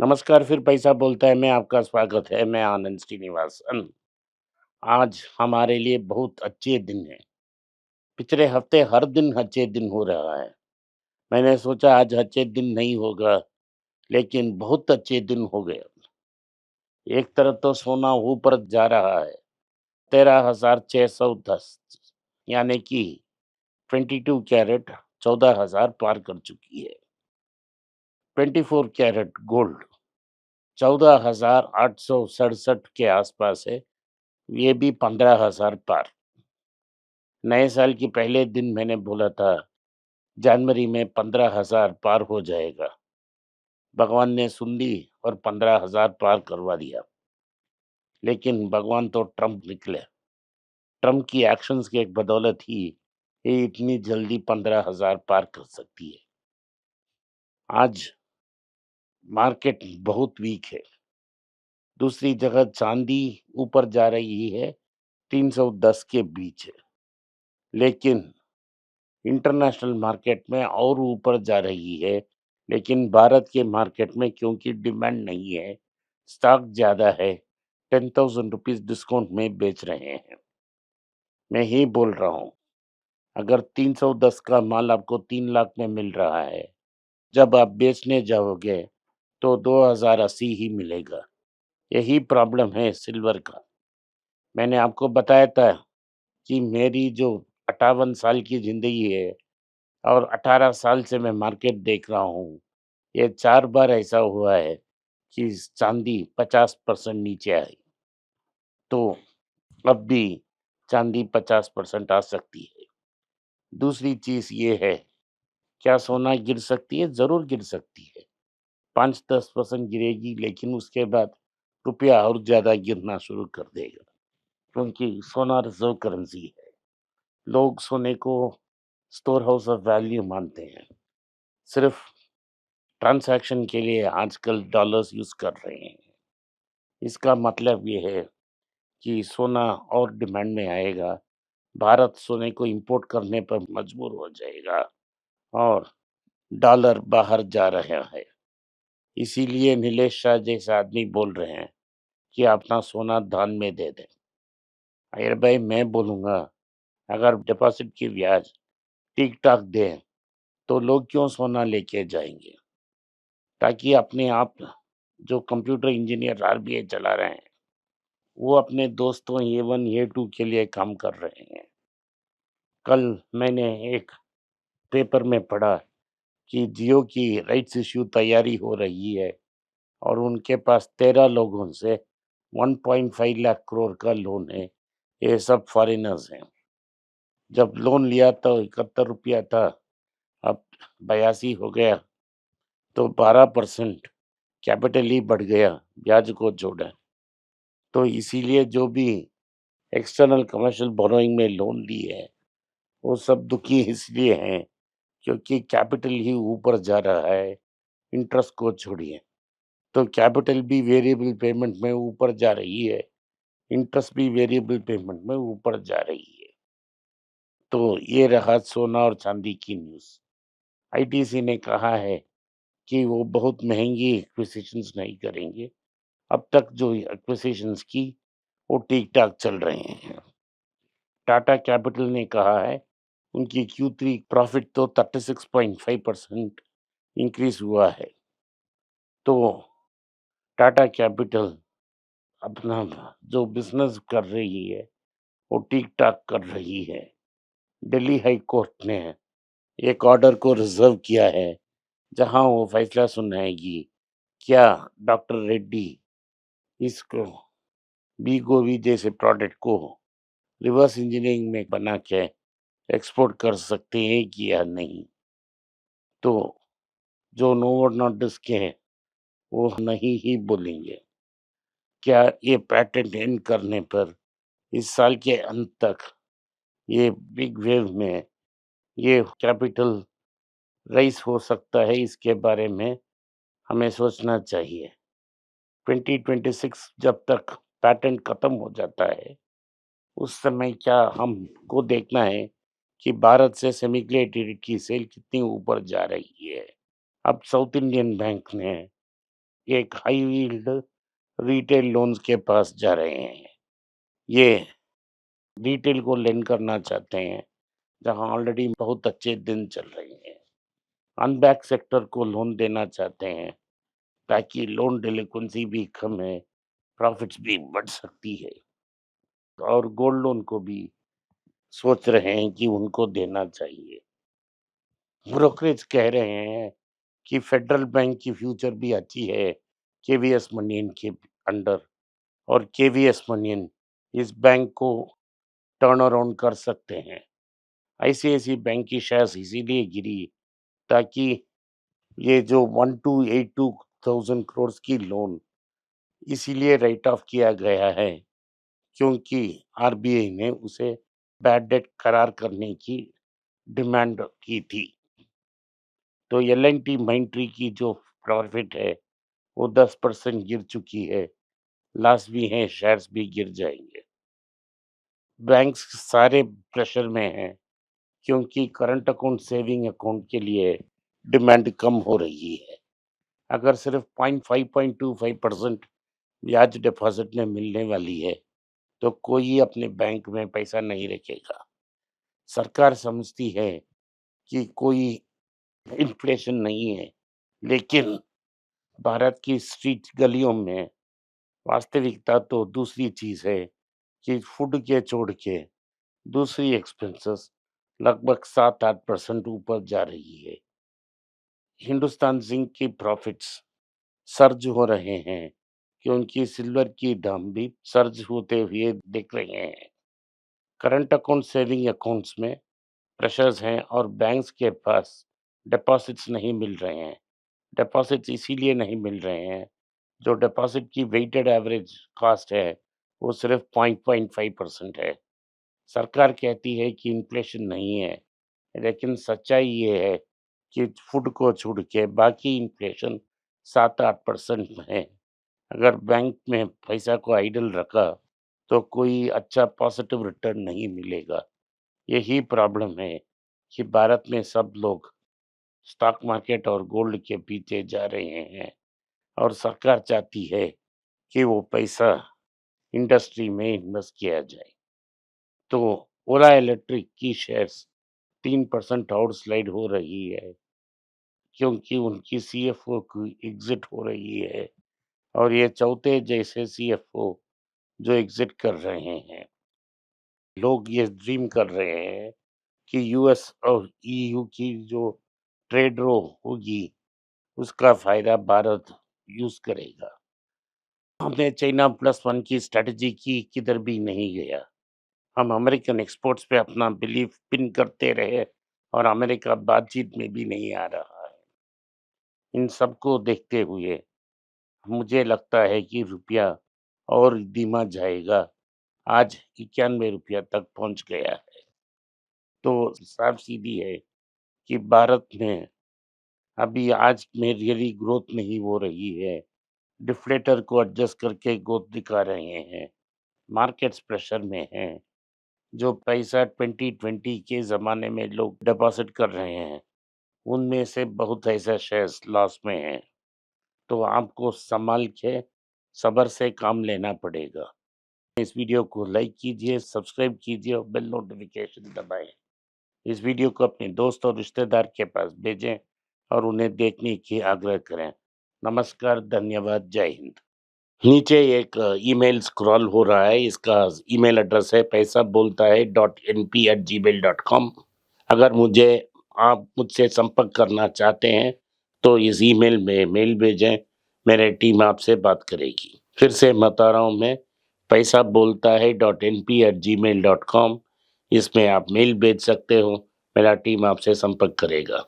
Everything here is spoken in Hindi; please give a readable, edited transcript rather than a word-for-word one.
नमस्कार, फिर पैसा बोलता है में आपका स्वागत है। मैं आनंद श्रीनिवासन। आज हमारे लिए बहुत अच्छे दिन हैं। पिछले हफ्ते हर दिन अच्छे दिन हो रहा है। मैंने सोचा आज अच्छे दिन नहीं होगा, लेकिन बहुत अच्छे दिन हो गए। एक तरफ तो सोना ऊपर जा रहा है, 13,610 यानी कि 22 कैरेट 14,000 पार कर चुकी है। 24 कैरेट गोल्ड 14,867 के आसपास है, ये भी 15,000 पार। नए साल के पहले दिन मैंने बोला था जनवरी में 15,000 पार हो जाएगा। भगवान ने सुन ली और 15,000 पार करवा दिया। लेकिन भगवान तो ट्रम्प निकले। ट्रम्प की एक्शंस की एक बदौलत ही ये इतनी जल्दी 15,000 पार कर सकती है। आज मार्केट बहुत वीक है। दूसरी जगह चांदी ऊपर जा रही है, 310 के बीच है। लेकिन इंटरनेशनल मार्केट में और ऊपर जा रही है, लेकिन भारत के मार्केट में क्योंकि डिमांड नहीं है, स्टॉक ज़्यादा है, 10,000 रुपीज़ डिस्काउंट में बेच रहे हैं। मैं ही बोल रहा हूँ, अगर 310 का माल आपको 3 लाख में मिल रहा है, जब आप बेचने जाओगे तो 2080 ही मिलेगा। यही प्रॉब्लम है सिल्वर का। मैंने आपको बताया था कि मेरी जो 58 साल की ज़िंदगी है और 18 साल से मैं मार्केट देख रहा हूँ, ये 4 बार ऐसा हुआ है कि चाँदी 50% नीचे आई। तो अब भी चाँदी 50% आ सकती है। दूसरी चीज़ ये है, क्या सोना गिर सकती है? ज़रूर गिर सकती है। 5-10% गिरेगी, लेकिन उसके बाद रुपया और ज़्यादा गिरना शुरू कर देगा, क्योंकि सोना रिज़र्व करेंसी है। लोग सोने को स्टोर हाउस ऑफ वैल्यू मानते हैं। सिर्फ़ ट्रांज़ैक्शन के लिए आजकल डॉलर्स यूज़ कर रहे हैं। इसका मतलब ये है कि सोना और डिमांड में आएगा, भारत सोने को इम्पोर्ट करने पर मजबूर हो जाएगा और डॉलर बाहर जा रहा है। इसीलिए नीलेश शाह जैसे आदमी बोल रहे हैं कि अपना सोना दान में दे दें। अरे भाई, मैं बोलूँगा, अगर डिपॉज़िट की ब्याज ठीक-ठाक दें, तो लोग क्यों सोना लेके जाएँगे? ताकि अपने आप जो कंप्यूटर इंजीनियर आरबीआई चला रहे हैं, वो अपने दोस्तों A1 A2 के लिए काम कर रहे हैं। कल मैंने एक पेपर में पढ़ा कि जियो की राइट्स इश्यू तैयारी हो रही है और उनके पास 13 लोगों से 1.5 लाख करोड़ का लोन है। ये सब फॉरेनर्स हैं। जब लोन लिया तो 71 रुपया था, अब 82 हो गया, तो 12% कैपिटल ही बढ़ गया, ब्याज को जोड़ा। तो इसीलिए जो भी एक्सटर्नल कमर्शियल बोरोइंग में लोन ली है, वो सब दुखी इसलिए हैं क्योंकि कैपिटल ही ऊपर जा रहा है, इंटरेस्ट को छोड़िए। तो कैपिटल भी वेरिएबल पेमेंट में ऊपर जा रही है, इंटरेस्ट भी वेरिएबल पेमेंट में ऊपर जा रही है। तो ये रहा सोना और चांदी की न्यूज़। आईटीसी ने कहा है कि वो बहुत महँगी एक्विजिशंस नहीं करेंगे। अब तक जो एक्विजिशंस की, वो ठीक-ठाक चल रहे हैं। टाटा कैपिटल ने कहा है, उनकी Q3 प्रॉफिट तो 36.5% इंक्रीज़ हुआ है। तो टाटा कैपिटल अपना जो बिज़नेस कर रही है, वो ठीक-ठाक कर रही है। दिल्ली हाई कोर्ट ने एक ऑर्डर को रिज़र्व किया है, जहाँ वो फैसला सुनाएगी, क्या डॉक्टर रेड्डी इसको वीगोवी जैसे प्रोडक्ट को रिवर्स इंजीनियरिंग में बना के एक्सपोर्ट कर सकते हैं कि या नहीं। तो जो नोवो नॉर्डिस्क के हैं, वो नहीं ही बोलेंगे। क्या ये पेटेंट एंड करने पर इस साल के अंत तक ये बिग वेव में ये कैपिटल राइज़ हो सकता है, इसके बारे में हमें सोचना चाहिए। 2026 जब तक पेटेंट खत्म हो जाता है, उस समय क्या हमको देखना है कि भारत से सेमीकंडक्टर की सेल कितनी ऊपर जा रही है। अब साउथ इंडियन बैंक ने एक हाई यील्ड रिटेल लोन्स के पास जा रहे हैं। ये रिटेल को लेंड करना चाहते हैं, जहाँ ऑलरेडी बहुत अच्छे दिन चल रहे हैं। अनबैंक्ड सेक्टर को लोन देना चाहते हैं, ताकि लोन डेलिक्वेंसी भी कम है, प्रॉफिट्स भी बढ़ सकती है। और गोल्ड लोन को भी सोच रहे हैं कि उनको देना चाहिए। ब्रोकरेज कह रहे हैं कि फेडरल बैंक की फ्यूचर भी अच्छी है केवीएस मनियन के अंडर, और केवीएस मनियन इस बैंक को टर्न अराउंड कर सकते हैं। आईसीआईसी बैंक की शेयर्स इसीलिए गिरी, ताकि ये जो 1,282,000 करोड़ की लोन इसीलिए राइट ऑफ किया गया है, क्योंकि आरबीआई ने उसे बैड डेट करार करने की डिमांड की थी। तो एल&टी माइंट्री की जो प्रॉफिट है वो 10% गिर चुकी है, लॉस भी है, शेयर्स भी गिर जाएंगे। बैंक्स सारे प्रेशर में हैं, क्योंकि करंट अकाउंट सेविंग अकाउंट के लिए डिमांड कम हो रही है। अगर सिर्फ 0.5-0.25% ब्याज डिपॉजिट में मिलने वाली है, तो कोई अपने बैंक में पैसा नहीं रखेगा। सरकार समझती है कि कोई इन्फ्लेशन नहीं है, लेकिन भारत की स्ट्रीट गलियों में वास्तविकता तो दूसरी चीज है कि फूड के छोड़ के दूसरी एक्सपेंसेस लगभग 7-8% ऊपर जा रही है। हिंदुस्तान जिंक की प्रॉफिट्स सर्ज हो रहे हैं, कि उनकी सिल्वर की दाम भी सर्ज होते हुए दिख रहे हैं। करंट अकाउंट सेविंग अकाउंट्स में प्रेशर्स हैं, और बैंक्स के पास डिपॉजिट्स नहीं मिल रहे हैं। डिपॉजिट्स इसीलिए नहीं मिल रहे हैं, जो डिपॉजिट की वेटेड एवरेज कॉस्ट है वो सिर्फ 0.5% है। सरकार कहती है कि इन्फ्लेशन नहीं है, लेकिन सच्चाई ये है कि फूड को छोड़ के बाकी इन्फ्लेशन 7-8% में है। अगर बैंक में पैसा को आइडल रखा, तो कोई अच्छा पॉजिटिव रिटर्न नहीं मिलेगा। यही प्रॉब्लम है कि भारत में सब लोग स्टॉक मार्केट और गोल्ड के पीछे जा रहे हैं, और सरकार चाहती है कि वो पैसा इंडस्ट्री में इन्वेस्ट किया जाए। तो ओला इलेक्ट्रिक की शेयर्स 3% आउट स्लाइड हो रही है, क्योंकि उनकी सीएफओ की एग्जिट हो रही है, और ये चौथे जैसे सीएफओ जो एग्जिट कर रहे हैं। लोग ये ड्रीम कर रहे हैं कि यूएस और ईयू की जो ट्रेड रो होगी, उसका फायदा भारत यूज करेगा। हमने चाइना प्लस वन की स्ट्रेटजी की किधर भी नहीं गया। हम अमेरिकन एक्सपोर्ट्स पे अपना बिलीफ पिन करते रहे, और अमेरिका बातचीत में भी नहीं आ रहा है। इन सबको देखते हुए मुझे लगता है कि रुपया और धीमा जाएगा। आज 91 रुपया तक पहुंच गया है। तो साफ सीधी है कि भारत में अभी आज में रियली ग्रोथ नहीं हो रही है। डिफ्लेटर को एडजस्ट करके ग्रोथ दिखा रहे हैं। मार्केट्स प्रेशर में हैं। जो पैसा 2020 के ज़माने में लोग डिपॉज़िट कर रहे हैं, उनमें से बहुत ऐसे शेयर्स लॉस में हैं। तो आपको सँभाल के सब्र से काम लेना पड़ेगा। इस वीडियो को लाइक कीजिए, सब्सक्राइब कीजिए और बेल नोटिफ़िकेशन दबाएँ। इस वीडियो को अपने दोस्त और रिश्तेदार के पास भेजें, और उन्हें देखने की आग्रह करें। नमस्कार, धन्यवाद, जय हिंद। नीचे एक ईमेल स्क्रॉल हो रहा है, इसका ईमेल एड्रेस है पैसा बोलता है .np@gmail.com। अगर आप मुझसे संपर्क करना चाहते हैं, तो इस ईमेल में मेल भेजें, मेरी टीम आपसे बात करेगी। फिर से बता रहा हूँ मैं, पैसा बोलता है .np@gmail.com। इसमें आप मेल भेज सकते हो, मेरा टीम आपसे संपर्क करेगा।